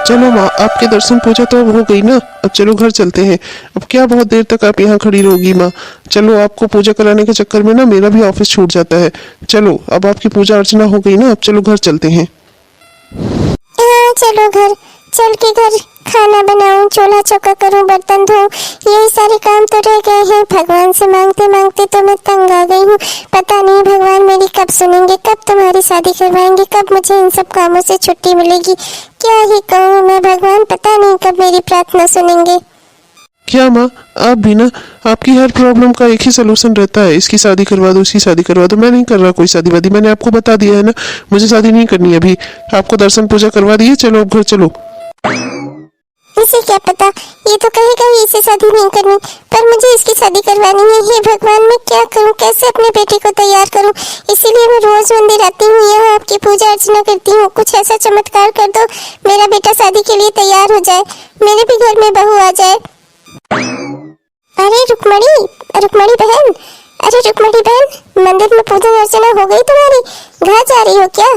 चलो माँ, आपके दर्शन पूजा तो अब हो गई ना। अब चलो घर चलते हैं। अब क्या बहुत देर तक आप यहाँ खड़ी रहोगी माँ? चलो, आपको पूजा कराने के चक्कर में ना मेरा भी ऑफिस छूट जाता है। चलो, अब आपकी पूजा अर्चना हो गई ना, अब चलो घर चलते हैं। हाँ चलो घर चल के घर खाना बनाऊं, चूल्हा चौका करूं, बर्तन धोऊं, यही सारे काम तो रह गए हैं। भगवान से मांगते मांगते तो मैं तंग आ गई हूँ। पता नहीं भगवान मेरी कब सुनेंगे, कब तुम्हारी शादी करवाएंगे, कब मुझे इन सब कामों से छुट्टी मिलेगी। क्या ही कहूँ मैं भगवान, पता नहीं कब मेरी प्रार्थना सुनेंगे। क्या माँ, आप भी ना, आपकी हर प्रॉब्लम का एक ही सोल्यूशन रहता है, इसकी शादी करवा दो, इसकी शादी करवा दो। मैं नहीं कर रहा कोई शादी वादी, मैंने आपको बता दिया है ना, मुझे शादी नहीं करनी अभी। आपको दर्शन पूजा करवा दिए, चलो अब घर चलो। इसे क्या पता, ये तो कहेगा ही इसे शादी नहीं करनी, पर मुझे इसकी शादी करवानी है। हे भगवान, मैं क्या करूं, कैसे अपने बेटे को तैयार करूं? इसीलिए मैं रोज मंदिर आती हूँ, यहाँ आपकी पूजा अर्चना करती हूँ। कुछ ऐसा चमत्कार कर दो, मेरा बेटा शादी के लिए तैयार हो जाए, मेरे भी घर में बहू आ जाए। अरे रुक्मणी, रुक्मणी बहन, अरे रुक्मणी बहन, मंदिर में पूजा अर्चना हो गई तुम्हारी? घर जा रही हो क्या?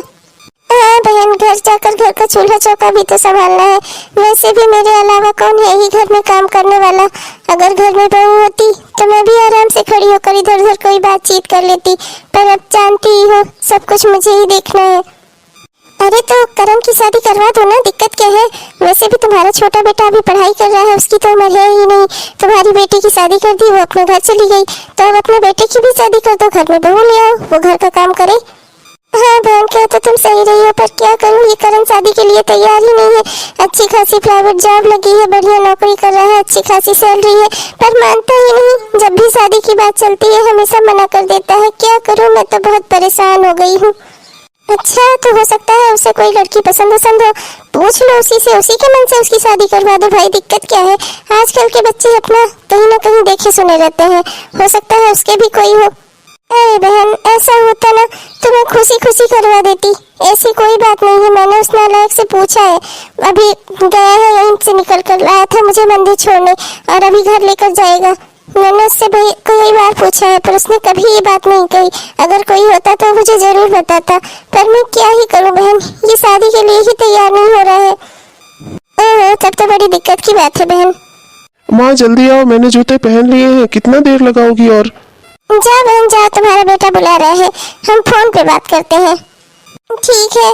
हाँ बहन, घर जाकर घर का चूल्हा चौका भी तो संभालना है। वैसे भी मेरे अलावा कौन है ही घर में काम करने वाला। अगर घर में बहू होती तो मैं भी आराम से खड़ी होकर इधर उधर कोई बातचीत कर लेती, पर अब जानती ही हो सब कुछ मुझे ही देखना है। अरे तो करण की शादी करवा दो ना, दिक्कत क्या है? वैसे भी तुम्हारा छोटा बेटा अभी पढ़ाई कर रहा है, उसकी तो उम्र है ही नहीं। तुम्हारी बेटी की शादी कर दी, वो अपने घर चली गई, तो अब अपने बेटे की भी शादी कर दो, घर में बहू ले आओ, वो घर का काम करे। हाँ बहन, क्या तो तुम सही रही हो, पर क्या करूँ, ये करण शादी के लिए तैयार ही नहीं है। अच्छी खासी प्राइवेट जॉब लगी है, बढ़िया नौकरी कर रहा है, अच्छी खासी सैलरी है, पर मानता ही नहीं। जब भी शादी की बात चलती है हमेशा मना कर देता है। क्या करूँ, मैं तो बहुत परेशान हो गई हूँ। अच्छा, तो हो सकता है उसे कोई लड़की पसंद हो, पूछ लो उसी से, उसी के मन से उसकी शादी करवा दो भाई, दिक्कत क्या है? आजकल के बच्चे अपना कहीं ना कहीं देखे सुने रहते हैं, हो सकता है उसके भी कोई हो। अरे बहन, ऐसा होता ना तो मैं खुशी खुशी करवा देती, ऐसी कोई बात नहीं है। मैंने उस नालायक से पूछा है, अभी गया है, यहीं से निकल कर आया था मुझे मंदिर छोड़ने, और अभी घर लेकर जाएगा। मैंने उससे भाई कई बार पूछा है, पर उसने कभी ये बात नहीं कही। अगर कोई होता तो मुझे जरूर बताता, पर मैं क्या ही करूं बहन, ये शादी के लिए ही तैयार नहीं हो रहा है। ओह, तब तो बड़ी दिक्कत की बात है बहन। माँ जल्दी आओ, मैंने जूते पहन लिए हैं, कितना देर लगाओगी? और जा बहन जा, तुम्हारा बेटा बुला रहा है, हम फोन पे बात करते हैं। ठीक है।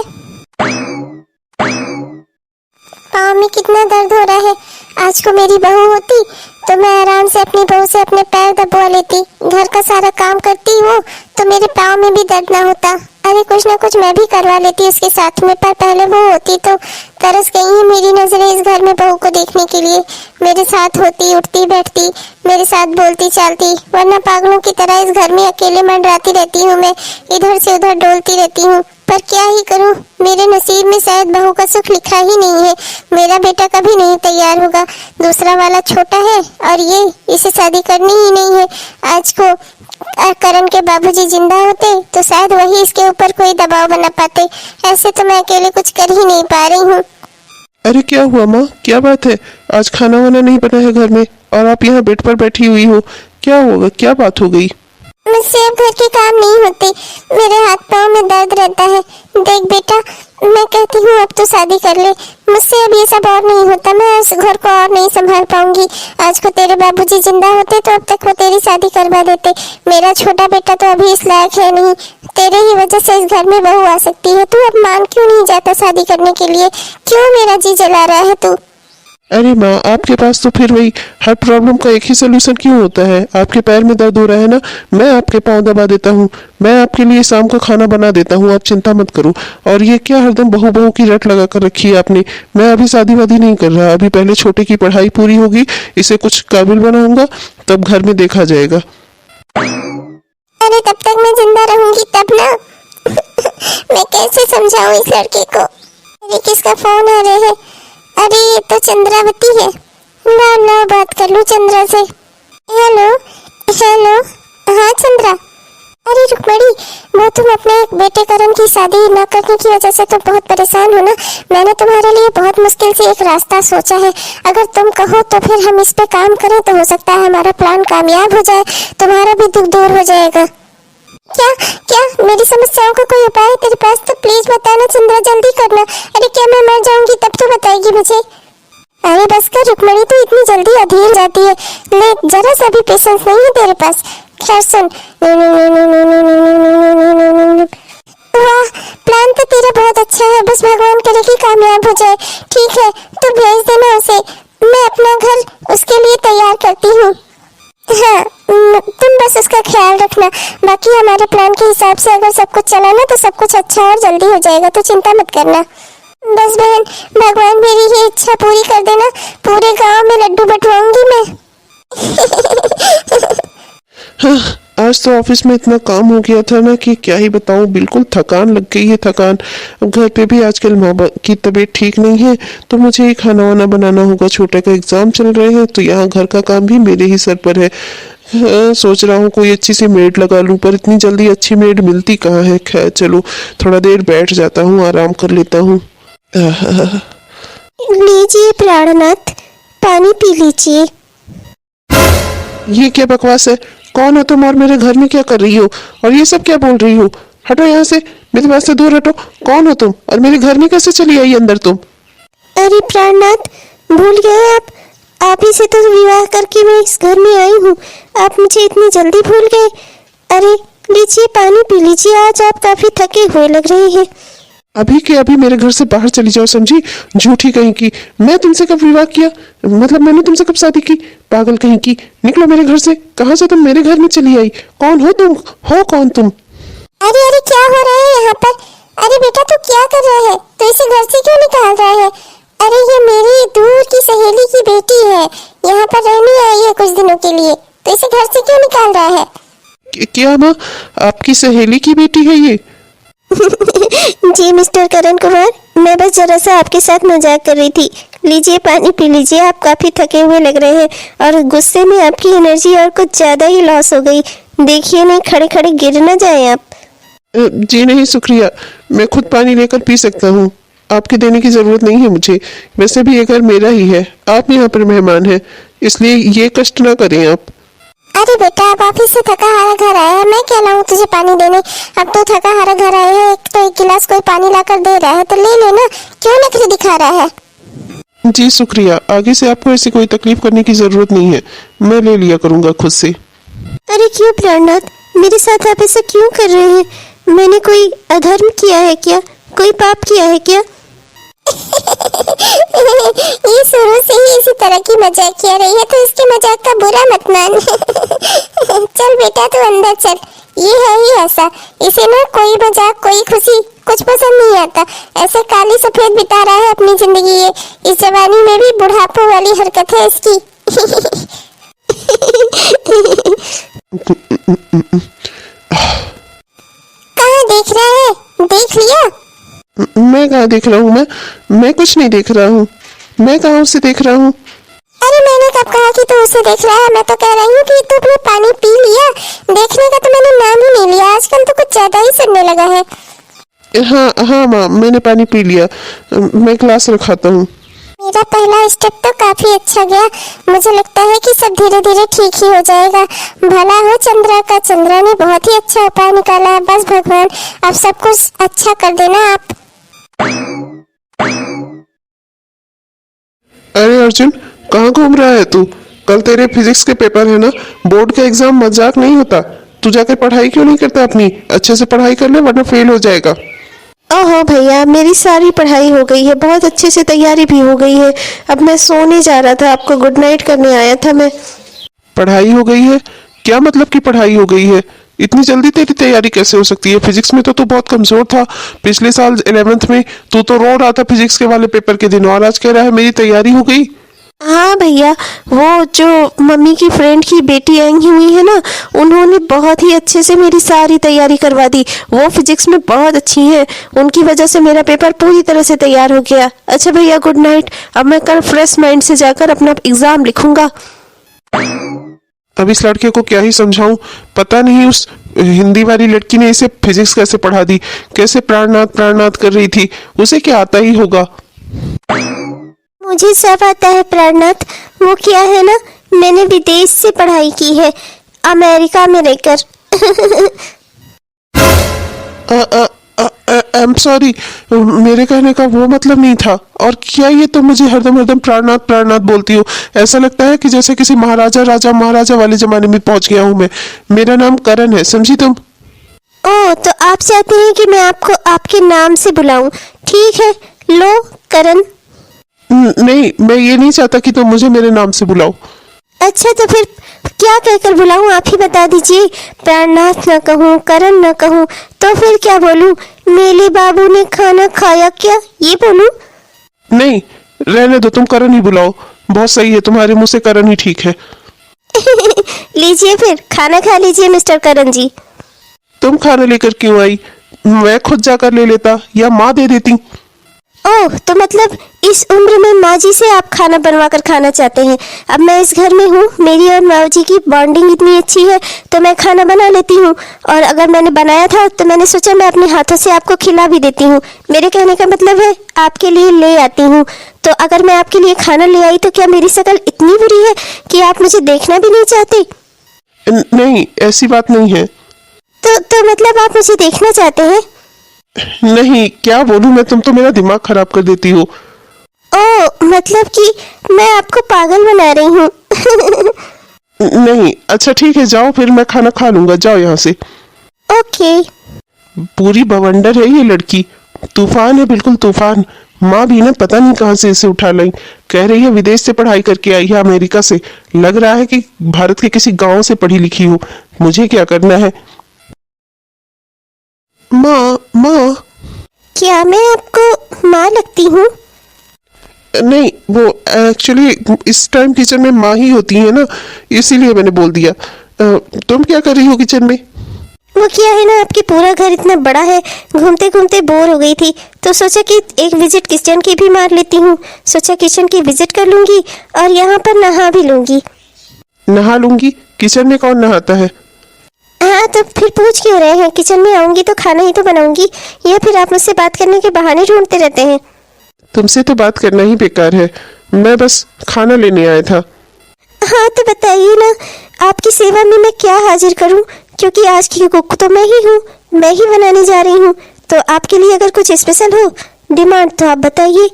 पाँव में कितना दर्द हो रहा है। आज को मेरी बहू होती तो मैं आराम से अपनी बहू से अपने पैर दबवा लेती, घर का सारा काम करती वो, तो मेरे पाँव में भी दर्द ना होता। अरे कुछ ना कुछ मैं भी करवा लेती उसके साथ में, पर पहले वो होती तो तरस गई है मेरी नजरें इस घर में बहू को देखने के लिए। मेरे साथ होती, उठती बैठती, मेरे साथ बोलती चालती, वरना पागलों की तरह इस घर में अकेले मंडराती रहती हूँ मैं, इधर से उधर डोलती रहती हूँ। पर क्या ही करूं, मेरे नसीब में शायद बहू का सुख लिखा ही नहीं है। मेरा बेटा कभी नहीं तैयार होगा, दूसरा वाला छोटा है और ये, इसे शादी करनी ही नहीं है। आज को करण के बाबूजी जिंदा होते तो शायद वही इसके ऊपर कोई दबाव बना पाते, ऐसे तो मैं अकेले कुछ कर ही नहीं पा रही हूँ। अरे क्या हुआ माँ, क्या बात है? आज खाना वाना नहीं बना है घर में और आप यहाँ बेड पर बैठी हुई हो, क्या होगा, क्या बात हो गई? मुझसे अब घर के काम नहीं होते, मेरे हाथ पाँव में दर्द रहता है। देख बेटा, मैं कहती हूँ अब तो शादी कर ले, मुझसे अब ये सब और नहीं होता, मैं इस घर को और नहीं संभाल पाऊंगी। आज को तेरे बाबूजी जिंदा होते तो अब तक वो तेरी शादी करवा देते। मेरा छोटा बेटा तो अभी इस लायक है नहीं, तेरे ही वजह से इस घर में बहू आ सकती है। तू अब मान क्यों नहीं जाता शादी करने के लिए? क्यों मेरा जी जला रहा है तू? अरे माँ, आपके पास तो फिर वही हर प्रॉब्लम का एक ही सोल्यूशन क्यों होता है? आपके पैर में दर्द हो रहा है ना, मैं आपके पाँव दबा देता हूँ, मैं आपके लिए शाम का खाना बना देता हूँ, आप चिंता मत करो। और ये क्या हरदम बहू बहू की रट लगा कर रखी है आपने? मैं अभी शादी वादी नहीं कर रहा, अभी पहले छोटे की पढ़ाई पूरी होगी, इसे कुछ काबिल बनाऊंगा, तब घर में देखा जाएगा। अरे तब तक मैं जिंदा रहूंगी तब ना। मैं कैसे समझाऊं इस लड़के को? अरे किसका फोन आ रहा है? अरे ये तो चंद्रावती है, ना बात कर लूं चंद्रा से। हेलो हेलो, हाँ चंद्रा। अरे रुक्मणी, वो तुम अपने बेटे करण की शादी न करने की वजह से तो बहुत परेशान हो ना। मैंने तुम्हारे लिए बहुत मुश्किल से एक रास्ता सोचा है, अगर तुम कहो तो फिर हम इस पे काम करें तो हो सकता है हमारा प्लान कामयाब हो जाए, तुम्हारा भी दुख दूर हो जाएगा। क्या क्या मेरी समस्याओं का कोई उपाय है तेरे पास? तो प्लीज बताना चंद्रा, जल्दी करना। अरे क्या मैं मर जाऊंगी तब तो बताएगी चाहिए मुझे। अरे बस कर रुक्मणी, तू इतनी जल्दी अधीर जाती है। ले, जरा सा भी पेशेंस नहीं है तेरे पास। खैर सुन। वाह, प्लान तो तेरा बहुत अच्छा है, बस भगवान करे कि कामयाब हो जाए। ठीक है, तू भेज देना उसे, मैं अपना घर उसके लिए तैयार करती हूँ। हाँ, तुम बस उसका ख्याल रखना। बाकी हमारे प्लान के हिसाब से अगर सब कुछ चला ना तो सब कुछ अच्छा और जल्दी हो जाएगा, तो चिंता मत करना। बस बहन, भगवान मेरी ये इच्छा पूरी कर देना, पूरे गांव में लड्डू बंटवाऊंगी मैं। हाँ, आज तो ऑफिस में इतना काम हो गया था ना कि क्या ही बताऊं, बिल्कुल थकान लग गई है। थकान, अब घर पे भी आजकल माँ बाप की तबीयत ठीक नहीं है, तो मुझे ही खाना वाना बनाना होगा। छोटे का एग्जाम चल रहे हैं, तो यहाँ घर का काम भी मेरे ही सर पर है। हाँ, सोच रहा हूँ कोई अच्छी सी मेड लगा लूं, पर इतनी जल्दी अच्छी मेड मिलती कहाँ है। खैर चलो, थोड़ा देर बैठ जाता हूँ, आराम कर लेता हूँ। लीजिए प्राणनाथ, पानी पी लीजिए। ये क्या बकवास है? कौन हो तुम और मेरे घर में क्या कर रही हो? और ये सब क्या बोल रही हो? हटो यहाँ से, मेरे पास से दूर हटो। कौन हो तुम और मेरे घर में कैसे चली आई अंदर तुम? अरे प्राणनाथ, भूल गए आप ही से तो विवाह करके मैं इस घर में आई हूँ, आप मुझे इतनी जल्दी भूल गए। अरे लीजिए, पानी पी लीजिए, आज आप काफी थके हुए लग रहे हैं। अभी के अभी मेरे घर से बाहर चली जाओ, समझी? झूठी कहीं की। मैं तुमसे कब विवाह किया? मतलब मैंने तुमसे कब शादी की? पागल कहीं की, निकलो मेरे घर से। कहाँ से तुम मेरे घर में चली आई? कौन हो तुम? हो कौन तुम? अरे अरे, क्या हो रहा है यहाँ पर? अरे बेटा, तू क्या कर रहा है? तो इसे घर से क्यों निकाल रहा है? अरे ये मेरी दूर की सहेली की बेटी है, यहाँ पर रहने आई है कुछ दिनों के लिए, तो इसे घर से क्यों निकाल रहा है? क्या माँ, आपकी सहेली की बेटी है ये? जी मिस्टर करण कुमार, मैं बस जरा सा आपके साथ मजाक कर रही थी। लीजिए पानी पी लीजिए, आप काफी थके हुए लग रहे हैं और गुस्से में आपकी एनर्जी और कुछ ज्यादा ही लॉस हो गई। देखिए नहीं, खड़े खड़े गिर ना जाए आप। जी नहीं शुक्रिया, मैं खुद पानी लेकर पी सकता हूँ, आपके देने की जरूरत नहीं है मुझे। वैसे भी ये घर मेरा ही है, आप यहाँ पर मेहमान हैं, इसलिए ये कष्ट ना करें आप। अरे बेटा, अब ऑफिस से थका हारा घर आया है, मैं क्या लाऊं तुझे पानी देने? अब तो थका हारा घर आया है, एक गिलास कोई पानी लाकर दे रहा है तो ले लेना, क्यों नखरे दिखा रहा है? जी शुक्रिया, आगे से आपको ऐसी कोई तकलीफ करने की जरूरत नहीं है, मैं ले लिया करूंगा खुद से। अरे क्यों प्राणनाथ, मेरे साथ आप ऐसा क्यों कर रहे हैं? मैंने कोई अधर्म किया है क्या? कोई पाप किया है क्या? ये शुरू से ही इसी तरह की मजाक किया रही है, तो इसके मजाक का बुरा मत मान। चल बेटा, तू अंदर चल। ये है ही ऐसा, इसे ना कोई मजाक कोई खुशी कुछ पसंद नहीं आता। ऐसे काली सफेद बिता रहा है अपनी जिंदगी ये। इस जवानी में भी बुढ़ापे वाली हरकत है इसकी। कहाँ देख रहा है? देख लिया? मैं कहाँ देख रहा हूँ? मैं कुछ नहीं देख रहा हूँ। मैं कहाँ उसे देख रहा हूँ? अरे मैंने कब कहा कि तू उसे देख रहा है? मैं तो कह रही हूँ कि तू अपने पानी पी लिया। देखने का तो मैंने नाम ही नहीं लिया, आजकल तो कुछ ज्यादा ही सुनने लगा है। हाँ हाँ माँ, मैंने पानी पी लिया, मैं क्लास रखाता हूँ। मेरा पहला स्टेप तो काफी अच्छा गया, मुझे लगता है कि सब धीरे धीरे ठीक ही हो जाएगा। भला हो चंद्रा का, चंद्रा ने बहुत ही अच्छा उपाय निकाला है। बस भगवान अब सब कुछ अच्छा कर देना आप। अरे अर्जुन, कहाँ घूम रहा है तू? कल तेरे फिजिक्स के पेपर है ना, बोर्ड का एग्जाम मजाक नहीं होता। तू जाकर पढ़ाई क्यों नहीं करता अपनी? अच्छे से पढ़ाई कर ले वरना फेल हो जाएगा। ओहो भैया, मेरी सारी पढ़ाई हो गई है, बहुत अच्छे से तैयारी भी हो गई है। अब मैं सोने जा रहा था, आपको गुड नाइट करने आया था मैं। पढ़ाई हो गई है? क्या मतलब कि पढ़ाई हो गई है? इतनी जल्दी तेरी तैयारी कैसे हो सकती है? फिजिक्स में तो तू बहुत कमजोर था। पिछले साल 11th में तू तो रो रहा था फिजिक्स के वाले पेपर के दिन, और आज कह रहा है मेरी तैयारी हो गई। हाँ भैया, वो जो मम्मी की फ्रेंड की बेटी आई हुई है ना, उन्होंने बहुत ही अच्छे से मेरी सारी तैयारी करवा दी। वो फिजिक्स में बहुत अच्छी हैं, उनकी वजह से मेरा पेपर पूरी तरह से तैयार हो गया। अच्छा भैया, गुड नाइट। अब मैं कल फ्रेश माइंड से जाकर अपना एग्जाम लिखूंगा। अब इस लड़के को क्या ही समझाऊं, पता नहीं उस हिंदी वाली लड़की ने इसे फिजिक्स कैसे पढ़ा दी, कैसे प्राणनाथ प्राणनाथ कर रही थी, उसे क्या आता ही होगा। मुझे सब आता है प्राणनाथ। वो क्या है ना, मैंने विदेश से पढ़ाई की है, अमेरिका में रहकर। आई एम सॉरी, मेरे कहने का वो मतलब नहीं था। और क्या ये तो मुझे हरदम हरदम प्राणनाथ प्राणनाथ बोलती हो? ऐसा लगता है कि जैसे किसी महाराजा राजा महाराजा वाले जमाने में पहुंच गया हूं मैं। मेरा नाम करण है, समझी तुम? ओह, तो आप चाहते हैं कि मैं आपको आपके नाम से बुलाऊं? ठीक है, लो करण। नहीं, मैं ये नहीं चाहता कि तुम मुझे मेरे नाम से बुलाओ। अच्छा, तो फिर क्या कहकर बुलाऊं? आप ही बता दीजिए। प्राणनाथ न कहूँ, करण न कहूँ, तो फिर क्या बोलूं? मेले बाबू ने खाना खाया क्या, ये बोलूं? नहीं, रहने दो, तुम करण ही बुलाओ। बहुत सही है, तुम्हारे मुंह से करण ही ठीक है। लीजिए फिर खाना खा लीजिए मिस्टर करण जी। तुम खाना लेकर क्यों आई? मैं खुद जाकर ले लेता या माँ दे देती। ओह, तो मतलब इस उम्र में माँ जी से आप खाना बनवा कर खाना चाहते हैं? अब मैं इस घर में हूँ, मेरी और माँ जी की बॉन्डिंग इतनी अच्छी है तो मैं खाना बना लेती हूँ। और अगर मैंने बनाया था तो मैंने सोचा मैं अपने हाथों से आपको खिला भी देती हूँ। मेरे कहने का मतलब है आपके लिए ले आती हूँ। तो अगर मैं आपके लिए खाना ले आई तो क्या मेरी शक्ल इतनी बुरी है कि आप मुझे देखना भी नहीं चाहते? नहीं, ऐसी बात नहीं है। तो मतलब आप मुझे देखना चाहते हैं? नहीं, क्या बोलूं मैं, तुम तो मेरा दिमाग खराब कर देती हो। ओह, मतलब कि मैं आपको पागल बना रही हूँ। नहीं, अच्छा ठीक है, जाओ फिर, मैं खाना खा लूंगा, जाओ यहाँ से। ओके। पूरी बवंडर है ये लड़की, तूफान है, बिल्कुल तूफान। माँ भी ना पता नहीं कहाँ से इसे उठा लाई। कह रही है विदेश से पढ़ाई करके आई है, अमेरिका से। लग रहा है कि भारत के किसी गांव से पढ़ी लिखी हो। मुझे क्या करना है? माँ, माँ। क्या मैं आपको माँ लगती हूँ? नहीं, वो एक्चुअली इस टाइम किचन में माँ ही होती है ना, इसीलिए मैंने बोल दिया। तुम क्या कर रही हो किचन में? वो क्या है ना, आपके पूरा घर इतना बड़ा है, घूमते घूमते बोर हो गई थी तो सोचा कि एक विजिट किचन की भी मार लेती हूँ। सोचा किचन की विजिट कर लूंगी और यहाँ पर नहा भी लूंगी। नहा लूंगी? किचन में कौन नहाता है? हाँ, तो फिर पूछ क्यों रहे हैं? किचन में आऊंगी तो खाना ही तो बनाऊंगी, या फिर आप मुझसे बात करने के बहाने ढूंढते रहते हैं? तुमसे तो बात करना ही बेकार है, मैं बस खाना लेने आया था। हाँ, तो बताइए ना, आपकी सेवा में मैं क्या हाजिर करूं? क्योंकि आज की कुक तो मैं ही हूँ, मैं ही बनाने जा रही हूँ। तो आपके लिए अगर कुछ स्पेशल हो डिमांड तो आप बताइए,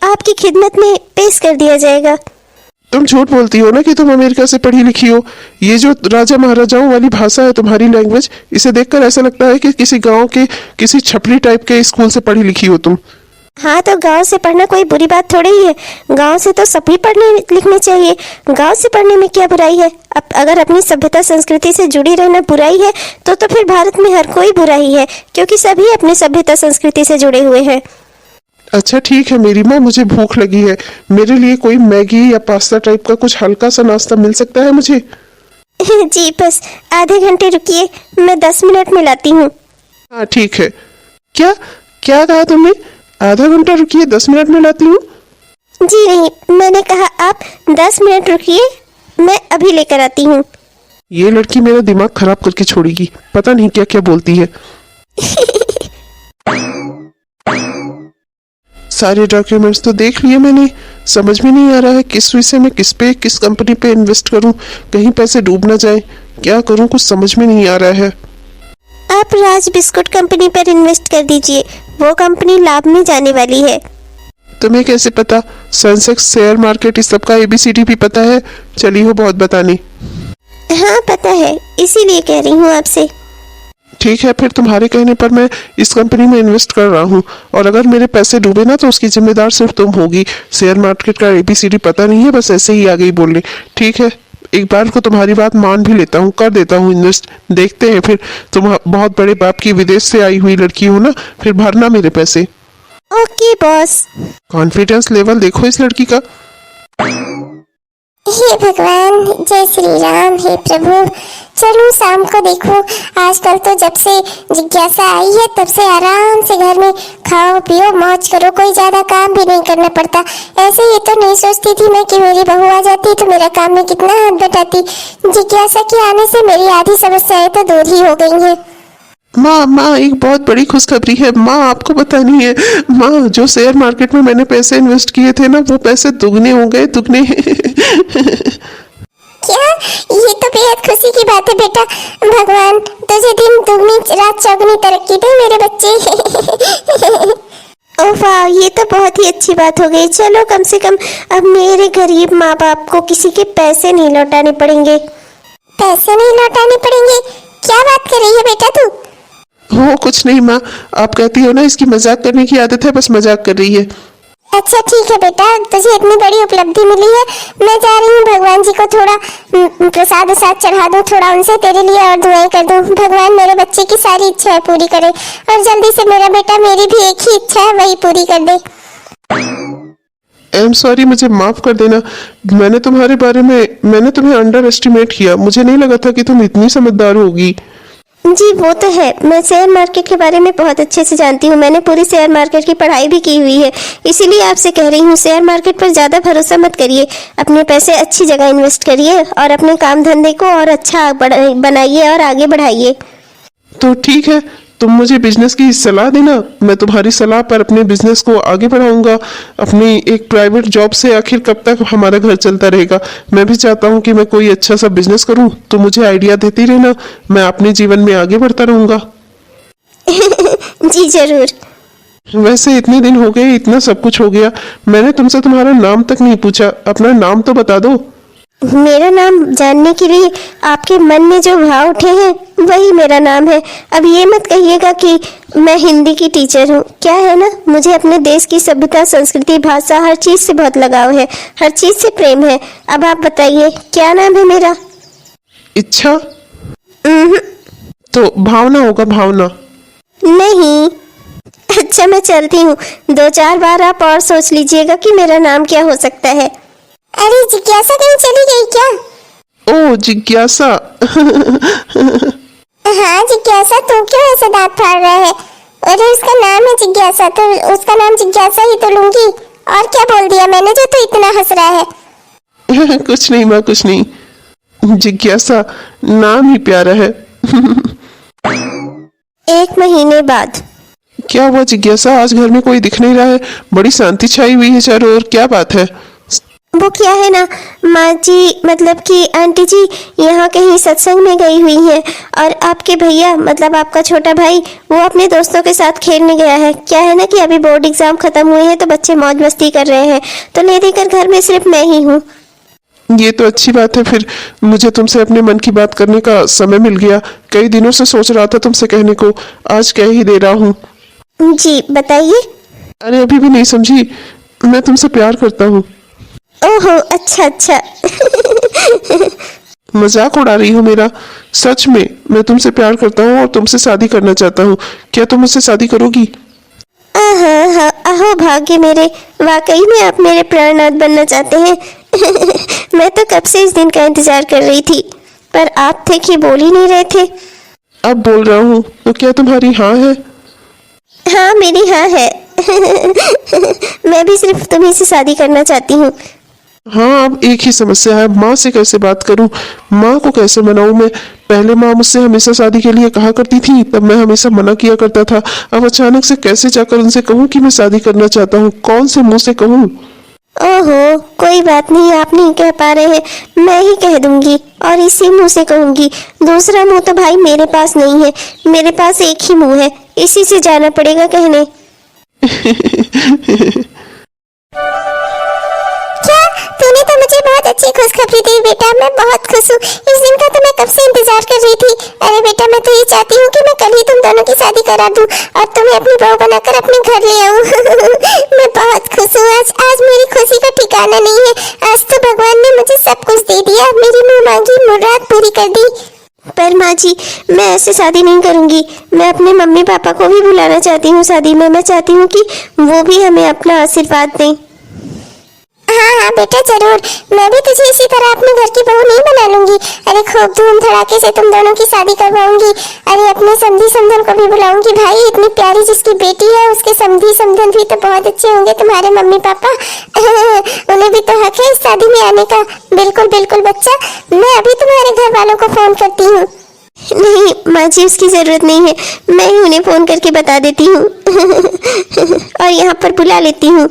आपकी खिदमत में पेश कर दिया जाएगा। तुम झूठ बोलती हो ना कि तुम अमेरिका से पढ़ी लिखी हो। ये जो राजा महाराजाओं वाली भाषा है तुम्हारी लैंग्वेज, इसे देखकर ऐसा लगता है कि किसी गांव के किसी छपरी टाइप के स्कूल से पढ़ी लिखी हो तुम। हाँ, तो गांव से पढ़ना कोई बुरी बात थोड़ी ही है। गांव से तो सभी पढ़ने लिखने चाहिए। गांव से पढ़ने में क्या बुराई है? अब अगर अपनी सभ्यता संस्कृति से जुड़ी रहना बुराई है तो फिर भारत में हर कोई बुरा ही है, क्योंकि सभी अपनी सभ्यता संस्कृति से जुड़े हुए हैं। अच्छा ठीक है मेरी माँ, मुझे भूख लगी है। मेरे लिए कोई मैगी या पास्ता टाइप का कुछ हल्का सा नाश्ता मिल सकता है मुझे? जी बस आधे घंटे रुकिए, मैं 10 मिनट में लाती हूँ। हाँ ठीक है। क्या क्या कहा तुमने? आधा घंटा रुकिए, 10 मिनट में लाती हूँ? जी नहीं, मैंने कहा आप 10 मिनट रुकिए, मैं अभी लेकर आती हूँ। ये लड़की मेरा दिमाग खराब करके छोड़ेगी, पता नहीं क्या क्या बोलती है। सारे डॉक्यूमेंट्स तो देख लिए मैंने, समझ में नहीं आ रहा है किस विषय में, किस कंपनी पे इन्वेस्ट करूं, कहीं पैसे डूब ना जाए। क्या करूं, कुछ समझ में नहीं आ रहा है। आप राज बिस्कुट कंपनी पर इन्वेस्ट कर दीजिए, वो कंपनी लाभ में जाने वाली है। तुम्हें कैसे पता? सेंसेक्स, शेयर मार्केट, इस सब का ABCD भी पता है? चली हो बहुत बताने। हाँ पता है, इसीलिए कह रही हूँ आपसे। ठीक है, फिर तुम्हारे कहने पर मैं इस कंपनी में इन्वेस्ट कर रहा हूँ, और अगर मेरे पैसे डूबे ना तो उसकी जिम्मेदार सिर्फ तुम होगी। शेयर मार्केट का ABCD पता नहीं है, बस ऐसे ही आ गई बोलने। ठीक है, एक बार को तुम्हारी बात मान भी लेता हूँ, कर देता हूँ इन्वेस्ट। देखते हैं फिर, तुम बहुत बड़े बाप की विदेश से आई हुई लड़की हो ना, फिर भरना मेरे पैसे। Okay boss. कॉन्फिडेंस लेवल देखो इस लड़की का। हे भगवान, जय श्री राम, हे प्रभु। चलो शाम को देखो, आजकल तो जब से जिज्ञासा आई है तब से आराम से घर में खाओ पियो मौज करो, कोई ज्यादा काम भी नहीं करना पड़ता। ऐसे ही तो नहीं सोचती थी मैं कि मेरी बहू आ जाती तो मेरा काम में कितना हाथ बटाती। जिज्ञासा के आने से मेरी आधी समस्याएं तो दूर ही हो गई हैं। माँ, एक बहुत बड़ी खुशखबरी है माँ, आपको बतानी है। माँ, जो शेयर मार्केट में मैंने पैसे इन्वेस्ट किए थे ना, वो पैसे दुगने हो गए, दुगने। क्या? ये तो बेहद खुशी की बात है बेटा। भगवान तुझे दिन दुगनी रात चौगनी तरक्की दे मेरे बच्चे। ओह वाह, ये तो बहुत ही अच्छी बात हो गई। चलो कम से कम अब मेरे गरीब माँ बाप को किसी के पैसे नहीं लौटाने पड़ेंगे। पैसे नहीं लौटाने पड़ेंगे? क्या बात कर रही है बेटा तू? हो कुछ नहीं माँ, आप कहती हो ना इसकी मजाक करने की आदत है, बस मजाक कर रही है। अच्छा ठीक है बेटा, तुझे इतनी बड़ी उपलब्धि मिली है, मैं जा रही हूँ भगवान जी को थोड़ा प्रसाद वसाद चढ़ा दूँ, थोड़ा उनसे तेरे लिए और दुआएं कर दूँ। भगवान मेरे बच्चे की सारी इच्छाएं पूरी करे और जल्दी से मेरा बेटा मेरी भी एक ही इच्छा है वही पूरी कर दे। आई एम सॉरी, मुझे माफ कर देना। मैंने तुम्हें अंडर एस्टिमेट किया। मुझे नहीं लगा था कि तुम इतनी समझदार होगी। जी वो तो है, मैं शेयर मार्केट के बारे में बहुत अच्छे से जानती हूँ। मैंने पूरी शेयर मार्केट की पढ़ाई भी की हुई है, इसीलिए आपसे कह रही हूँ शेयर मार्केट पर ज़्यादा भरोसा मत करिए। अपने पैसे अच्छी जगह इन्वेस्ट करिए और अपने काम धंधे को और अच्छा बनाइए और आगे बढ़ाइए। तो ठीक है, तुम मुझे बिजनेस की सलाह देना, मैं तुम्हारी सलाह पर अपने बिजनेस को आगे बढ़ाऊंगा। अपनी एक प्राइवेट जॉब से आखिर कब तक हमारा घर चलता रहेगा। मैं भी चाहता हूँ कि मैं कोई अच्छा सा बिजनेस करूँ, तो मुझे आइडिया देती रहना, मैं अपने जीवन में आगे बढ़ता रहूंगा। जी जरूर। वैसे इतने दिन हो गए, इतना सब कुछ हो गया, मैंने तुमसे तुम्हारा नाम तक नहीं पूछा। अपना नाम तो बता दो। मेरा नाम जानने के लिए आपके मन में जो भाव उठे हैं वही मेरा नाम है। अब ये मत कहिएगा कि मैं हिंदी की टीचर हूँ। क्या है ना, मुझे अपने देश की सभ्यता, संस्कृति, भाषा, हर चीज़ से बहुत लगाव है, हर चीज़ से प्रेम है। अब आप बताइए क्या नाम है मेरा? इच्छा? तो भावना होगा, भावना। नहीं। अच्छा मैं चलती हूँ, 2-4 बार आप और सोच लीजिएगा कि मेरा नाम क्या हो सकता है। अरे जिज्ञासा कहीं चली गई क्या? ओ जिज्ञासा। हाँ जिज्ञासा, तू क्यों ऐसे दांत फाड़ रहा है? अरे उसका नाम है जिज्ञासा, तो उसका नाम जिज्ञासा ही तो लूंगी। और क्या बोल दिया मैंने जो तू इतना हंस रहा है? कुछ नहीं माँ, कुछ नहीं। जिज्ञासा नाम ही प्यारा है। 1 महीने बाद। क्या हुआ जिज्ञासा, आज घर में कोई दिख नहीं रहा है? बड़ी शांति छाई हुई है चारों ओर, क्या बात है? वो क्या है ना माँ जी, मतलब कि आंटी जी यहाँ कहीं सत्संग में गई हुई हैं और आपके भैया मतलब आपका छोटा भाई वो अपने दोस्तों के साथ खेलने गया है। क्या है ना कि अभी बोर्ड एग्जाम खत्म हुए हैं तो बच्चे मौज मस्ती कर रहे हैं, तो ले देकर घर में सिर्फ मैं ही हूँ। ये तो अच्छी बात है, फिर मुझे तुमसे अपने मन की बात करने का समय मिल गया। कई दिनों से सोच रहा था तुमसे कहने को, आज कह ही दे रहा हूँ। जी बताइए। अरे अभी भी नहीं समझी, मैं तुमसे प्यार करता हूँ। ओहो अच्छा अच्छा। मजाक उड़ा रही हो मेरा? सच में मैं तुमसे प्यार करता हूँ और तुमसे शादी करना चाहता हूँ। क्या तुम मुझसे शादी करोगी? हाँ, अहो भाग्य मेरे, वाकई में आप मेरे प्राणनाथ बनना चाहते हैं। मैं तो कब से इस दिन का इंतजार कर रही थी, पर आप थे कि बोल ही नहीं रहे थे। अब बोल रहा हूँ, तो क्या तुम्हारी हाँ है? हाँ मेरी हाँ है। मैं भी सिर्फ तुम्ही से शादी करना चाहती हूँ। हाँ, अब एक ही समस्या है, माँ से कैसे बात करूं, माँ को कैसे मनाऊं मैं? पहले माँ मुझसे हमेशा शादी के लिए कहा करती थी, तब मैं हमेशा मना किया करता था। अब अचानक से कैसे जाकर उनसे कहूँ कि मैं शादी करना चाहता हूँ? कौन से मुंह से कहूँ? ओहो कोई बात नहीं, आप नहीं कह पा रहे हैं, मैं ही कह दूंगी और इसी मुंह से कहूंगी। दूसरा मुंह तो भाई मेरे पास नहीं है, मेरे पास एक ही मुंह है, इसी से जाना पड़ेगा कहने। क्या तूने तो मुझे बहुत अच्छी खुशखबरी दी बेटा, मैं बहुत खुश हूँ। इस दिन का तो मैं कब से इंतजार कर रही थी। अरे बेटा मैं तो ये चाहती हूँ कि मैं कल ही तुम दोनों की शादी करा दूँ और तुम्हें अपनी बहू बनाकर अपने घर ले आऊँ। मैं बहुत खुश हूँ। आज मेरी खुशी का ठिकाना नहीं है। आज तो भगवान ने मुझे सब कुछ दे दिया, मेरी मुँह मांगी मुराद पूरी कर दी। पर माँ जी मैं ऐसे शादी नहीं करूंगी, मैं अपने मम्मी पापा को भी बुलाना चाहती हूँ शादी में। मैं चाहती हूँ कि वो भी हमें अपना आशीर्वाद दें। हाँ बेटा जरूर, मैं भी तुझे इसी तरह अपने घर की बहू नहीं बना लूंगी। अरे खूब धूम धड़ाके से तुम दोनों की शादी करवाऊंगी। अरे अपने समधी समधन को भी बुलाऊंगी। भाई इतनी प्यारी जिसकी बेटी है उसके समधी समधन भी तो बहुत अच्छे होंगे तुम्हारे मम्मी पापा। उन्हें भी तो हक है इस शादी में आने का। बिल्कुल बिल्कुल बच्चा, मैं अभी तुम्हारे घर वालों को फोन करती हूँ। नहीं माँ जी उसकी जरूरत नहीं है, मैं ही उन्हें फोन करके बता देती हूँ। और यहाँ पर बुला लेती हूँ।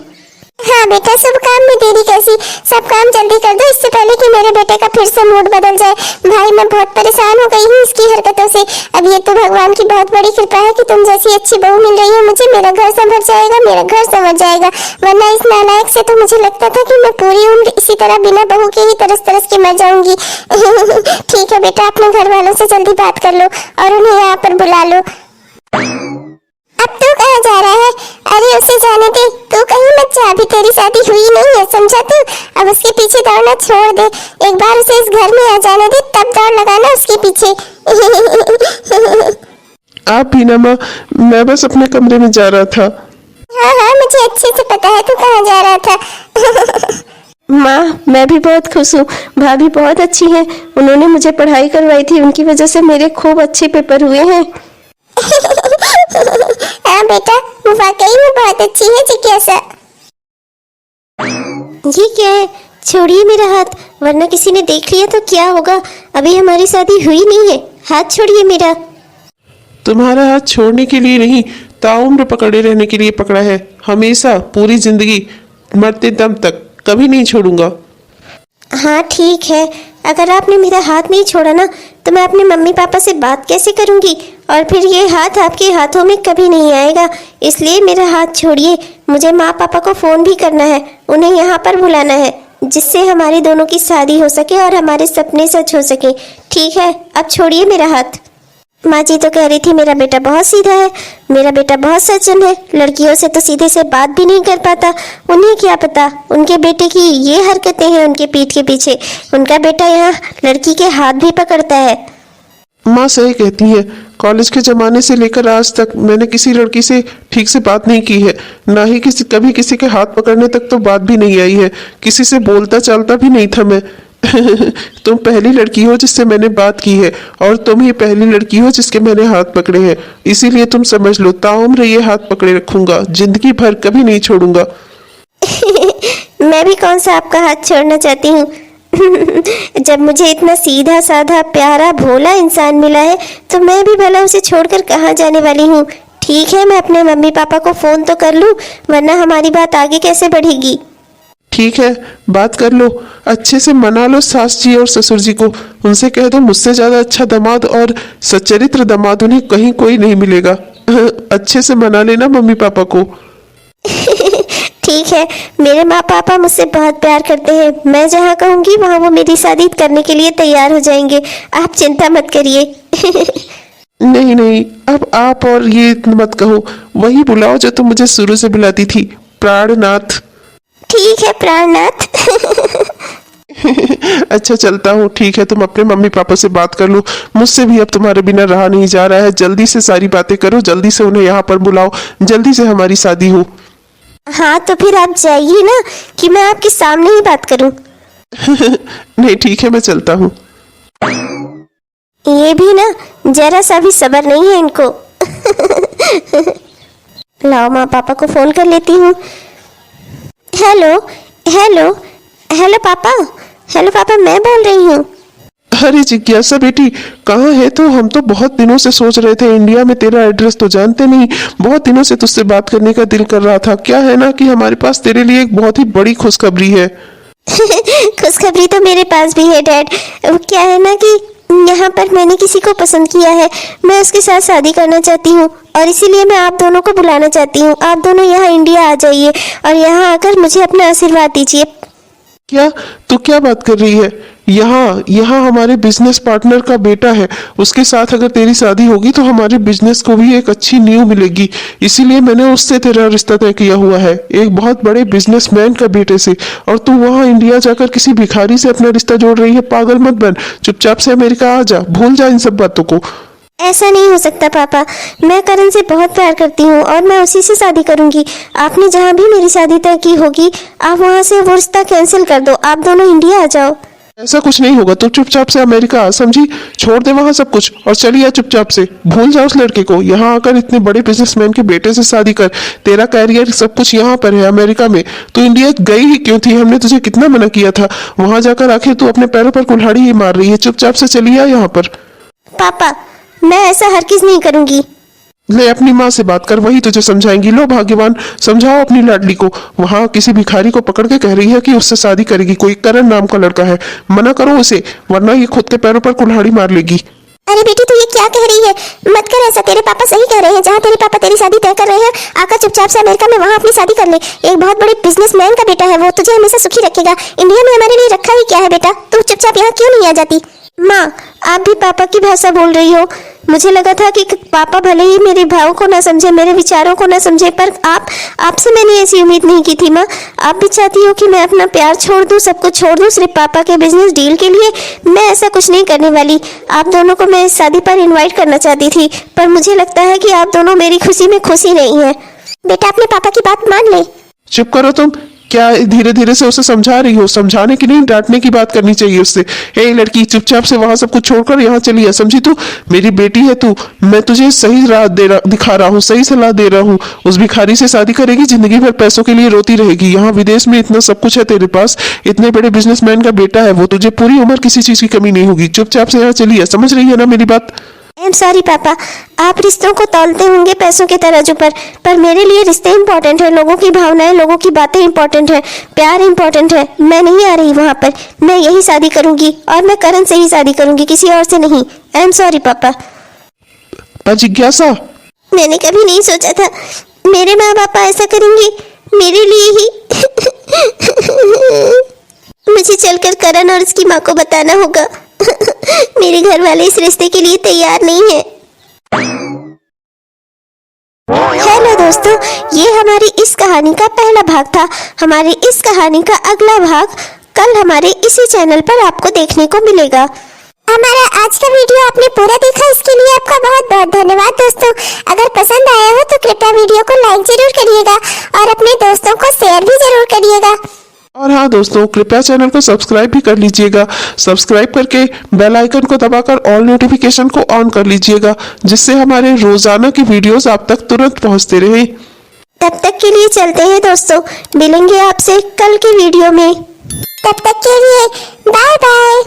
हाँ बेटा, सब काम में देरी कैसी, सब काम जल्दी कर दो, इससे पहले चाहती कि मेरे बेटे का फिर से मूड बदल जाए। भाई मैं बहुत परेशान हो गई हूँ इसकी हरकतों से। अब ये तो भगवान की बहुत बड़ी कृपा है कि तुम जैसी अच्छी बहू मिल रही है मुझे। मेरा घर संभल जाएगा, मेरा घर संभल जाएगा, वरना इस नालायक से तो मुझे लगता था कि मैं पूरी उम्र इसी तरह बिना बहू के ही तरस तरस के मर जाऊंगी। ठीक है बेटा, अपने घर वालों से जल्दी बात कर लो और उन्हें यहाँ पर बुला लो। अब तू कहाँ जा रहा है? अरे उसे जाने दे, तू कहीं मत जा, अभी तेरी शादी हुई नहीं है, समझा तू? अब उसके पीछे दौड़ना छोड़ दे, एक बार उसे इस घर में आ जाने दे, तब दौड़ लगाना उसके पीछे। आप भी ना माँ, मैं बस अपने कमरे में जा रहा था। हाँ हाँ, मुझे अच्छे से पता है तू कहाँ जा रहा था। माँ मैं भी बहुत खुश हूँ, भाभी बहुत अच्छी हैं, उन्होंने मुझे पढ़ाई करवाई थी, उनकी वजह से मेरे खूब अच्छे पेपर हुए हैं। हाँ बेटा, वो वाकई में बहुत अच्छी है जिज्ञासा। ये क्या है? छोड़िए मेरा हाथ, वरना किसी ने देख लिया तो क्या होगा। अभी हमारी शादी हुई नहीं है, हाथ छोड़िए मेरा। तुम्हारा हाथ छोड़ने के लिए नहीं, ताउम्र पकड़े रहने के लिए पकड़ा है, हमेशा, पूरी जिंदगी, मरते दम तक, कभी नहीं छोड़ूंगा। हाँ ठीक है, अगर आपने मेरा हाथ नहीं छोड़ा ना तो मैं अपने मम्मी पापा से बात कैसे करूँगी, और फिर ये हाथ आपके हाथों में कभी नहीं आएगा। इसलिए मेरा हाथ छोड़िए, मुझे माँ पापा को फ़ोन भी करना है, उन्हें यहाँ पर बुलाना है, जिससे हमारी दोनों की शादी हो सके और हमारे सपने सच हो सके। ठीक है, अब छोड़िए मेरा हाथ। माँ जी तो कह रही थी मेरा बेटा बहुत सीधा है, मेरा बेटा बहुत सज्जन है, लड़कियों से तो सीधे से बात भी नहीं कर पाता। उन्हें क्या पता उनके बेटे की ये हरकतें हैं उनके पीठ के पीछे। उनका बेटा यहाँ लड़की के हाथ भी पकड़ता है। माँ सही कहती है, कॉलेज के ज़माने से लेकर आज तक मैंने किसी लड़की से ठीक से बात नहीं की है, ना ही कभी किसी के हाथ पकड़ने तक तो बात भी नहीं आई है, किसी से बोलता चालता भी नहीं था मैं। तुम पहली लड़की हो जिससे मैंने बात की है, और तुम ही पहली लड़की हो जिसके मैंने हाथ पकड़े हैं, इसीलिए तुम समझ लो, ताउम्र ये हाथ पकड़े रखूंगा, जिंदगी भर कभी नहीं छोड़ूंगा। मैं भी कौन सा आपका हाथ छोड़ना चाहती हूँ। जब मुझे इतना सीधा साधा प्यारा भोला इंसान मिला है तो मैं भी भला उसे छोड़कर कहाँ जाने वाली हूँ। ठीक है, मैं अपने मम्मी पापा को फ़ोन तो कर लूँ, वरना हमारी बात आगे कैसे बढ़ेगी। ठीक है, बात कर लो, अच्छे से मना लो सास जी और ससुर जी को, उनसे कह दो मुझसे ज्यादा अच्छा दामाद और सच्चरित्र दामाद उन्हें कहीं कोई नहीं मिलेगा। अच्छे से मना लेना मम्मी पापा को। ठीक है, मेरे माँ पापा मुझसे बहुत प्यार करते हैं, मैं जहाँ कहूँगी वहाँ वो मेरी शादी करने के लिए तैयार हो जाएंगे, आप चिंता मत करिए। नहीं नहीं, अब आप और ये मत कहो, वही बुलाओ जो तुम मुझे शुरू से बुलाती थी, प्राणनाथ। ठीक है प्राणनाथ। अच्छा चलता हूँ, ठीक है, तुम अपने मम्मी पापा से बात कर लो, मुझसे भी अब तुम्हारे बिना रहा नहीं जा रहा है, जल्दी से सारी बातें करो, जल्दी से उन्हें यहाँ पर बुलाओ, जल्दी से हमारी शादी हो। हाँ तो फिर आप जाइए ना, कि मैं आपके सामने ही बात करूं। नहीं ठीक है, मैं चलता हूँ। ये भी ना जरा सा भी सब्र नहीं है इनको। लाओ माँ पापा को फोन कर लेती हूँ। हेलो हेलो हेलो पापा, हेलो पापा, मैं बोल रही हूँ। अरे जिज्ञासा बेटी, कहाँ है तू? हम तो बहुत दिनों से सोच रहे थे, इंडिया में तेरा एड्रेस तो जानते नहीं, बहुत दिनों से तुझसे बात करने का दिल कर रहा था। क्या है ना कि हमारे पास तेरे लिए एक बहुत ही बड़ी खुशखबरी है। खुशखबरी तो मेरे पास भी है डैड। क्या है ना कि यहाँ पर मैंने किसी को पसंद किया है, मैं उसके साथ शादी करना चाहती हूँ, और इसीलिए मैं आप दोनों को बुलाना चाहती हूँ। आप दोनों यहाँ इंडिया आ जाइए और यहाँ आकर मुझे अपना आशीर्वाद दीजिए। क्या तू क्या बात कर रही है? यहाँ हमारे बिजनेस पार्टनर का बेटा है, उसके साथ अगर तेरी शादी होगी तो हमारे बिजनेस को भी एक अच्छी नींव मिलेगी, इसीलिए मैंने उससे तेरा रिश्ता तय किया हुआ है, एक बहुत बड़े बिजनेसमैन का बेटे से। और तू वहाँ इंडिया जाकर किसी भिखारी से अपना रिश्ता जोड़ रही है? पागल मत बन, चुपचाप से अमेरिका आ जा, भूल जा इन सब बातों को। ऐसा नहीं हो सकता पापा, मैं करण से बहुत प्यार करती हूँ और मैं उसी से शादी करूँगी। आपने जहाँ भी मेरी शादी तय की होगी, आप वहाँ से वो रिश्ता कैंसिल कर दो, आप दोनों इंडिया आ जाओ। ऐसा कुछ नहीं होगा, तू चुपचाप से अमेरिका आ, समझी? छोड़ दे वहाँ सब कुछ और चली आ चुपचाप से, भूल जा उस लड़के को। यहाँ आकर इतने बड़े बिजनेसमैन के बेटे से शादी कर, तेरा कैरियर सब कुछ यहाँ पर है अमेरिका में। तू इंडिया गई ही क्यों थी? हमने तुझे कितना मना किया था, वहाँ जाकर आखिर तू अपने पैरों पर कुल्हाड़ी ही मार रही है। चुपचाप से चली आ यहाँ पर। पापा मैं ऐसा हरगिज नहीं करूँगी। ले अपनी माँ से बात कर, वही तुझे समझाएंगी। लो भाग्यवान, समझाओ अपनी लाडली को। वहाँ किसी भिखारी को पकड़ के कह रही है कि उससे शादी करेगी, कोई करण नाम का लड़का है। मना करो उसे, वरना ये खुद के पैरों पर कुल्हाड़ी मार लेगी। अरे बेटी तू ये क्या कह रही है? मत कर ऐसा, तेरे पापा सही कह रहे हैं। जहाँ तेरे पापा तेरी शादी तय कर रहे हैं, आकर चुपचाप से अमेरिका में वहाँ अपनी शादी कर ले। एक बहुत बड़े बिजनेसमैन का बेटा है वो, तुझे हमेशा सुखी रखेगा। इंडिया में हमारे लिए रखा ही क्या है बेटा? तू चुपचाप यहाँ क्यों नहीं आ जाती? माँ, आप भी पापा की भाषा बोल रही हो। मुझे लगा था कि पापा भले ही मेरे भाव को ना समझे, मेरे विचारों को ना समझे, पर आपसे मैंने ऐसी उम्मीद नहीं की थी माँ। आप भी चाहती हो कि मैं अपना प्यार छोड़ दूँ, सब कुछ छोड़ दूँ सिर्फ पापा के बिजनेस डील के लिए? मैं ऐसा कुछ नहीं करने वाली। आप दोनों को मैं इस शादी पर इन्वाइट करना चाहती थी, पर मुझे लगता है कि आप दोनों मेरी खुशी में खुशी नहीं है। बेटा अपने पापा की बात मान ले। चुप करो तुम। क्या धीरे धीरे से उसे समझा रही हो? समझाने की नहीं, डांटने की बात करनी चाहिए उससे। ए लड़की, चुपचाप से वहां सब कुछ छोड़कर यहाँ चली आ, समझी तू? मेरी बेटी है तू, मैं तुझे सही राह दिखा रहा हूँ, सही सलाह दे रहा हूँ। उस भिखारी से शादी करेगी, जिंदगी भर पैसों के लिए रोती रहेगी। यहाँ विदेश में इतना सब कुछ है तेरे पास, इतने बड़े बिजनेसमैन का बेटा है वो, तुझे पूरी उम्र किसी चीज की कमी नहीं होगी। चुपचाप से यहाँ चली आ, समझ रही है ना मेरी बात? आई एम सॉरी पापा, आप रिश्तों को तौलते होंगे पैसों के तराजू पर मेरे लिए रिश्ते इंपॉर्टेंट है, लोगों की भावनाएं, लोगों की बातें इंपॉर्टेंट है, प्यार इंपॉर्टेंट है। मैं नहीं आ रही वहाँ पर, मैं यही शादी करूंगी और मैं करण से ही शादी करूंगी, किसी और से नहीं। आई एम सॉरी पापा। जिज्ञासा, मैंने कभी नहीं सोचा था मेरे माँ बाप ऐसा करेंगे मेरे लिए ही। मुझे चलकर करण और उसकी माँ को बताना होगा। मेरे घर वाले इस रिश्ते के लिए तैयार नहीं है। हेलो दोस्तों, ये हमारी इस कहानी का पहला भाग था। हमारी इस कहानी का अगला भाग कल हमारे इसी चैनल पर आपको देखने को मिलेगा। हमारा आज का वीडियो आपने पूरा देखा, इसके लिए आपका बहुत बहुत धन्यवाद दोस्तों। अगर पसंद आया हो तो कृपया वीडियो को लाइक जरूर करिएगा और अपने दोस्तों को शेयर भी जरूर करिएगा। और हाँ दोस्तों, कृपया चैनल को सब्सक्राइब भी कर लीजिएगा। सब्सक्राइब करके बेल आइकन को दबाकर ऑल नोटिफिकेशन को ऑन कर लीजिएगा, जिससे हमारे रोजाना की वीडियोस आप तक तुरंत पहुंचते रहे। तब तक के लिए चलते हैं दोस्तों, मिलेंगे आपसे कल की वीडियो में। तब तक के लिए बाय बाय।